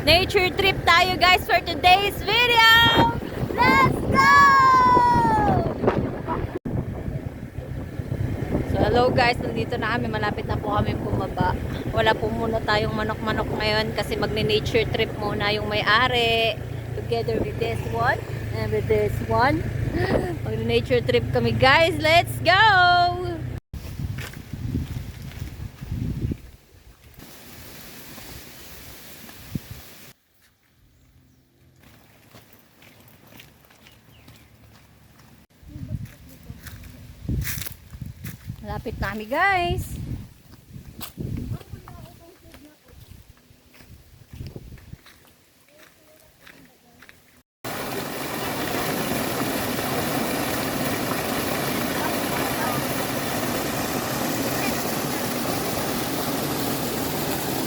Nature trip tayo guys for today's video! Let's go! So hello guys, nandito na kami. Malapit na po kami bumaba. Wala po muna tayong manok-manok ngayon kasi magne-nature trip muna yung may-ari. Together with this one and with this one. Magne-nature trip kami guys. Let's go! Malapit na kami guys.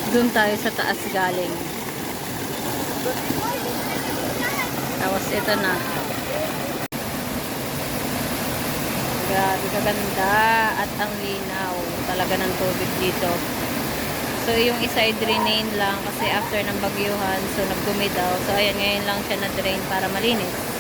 Doon tayo sa taas galing. Tapos ito na. Grabe kaganda at ang linaw talaga ng tubig dito. So yung isa ay drain lang kasi after ng bagyuhan, so nagdumi daw. So ayan, ngayon lang siya na drain para malinis.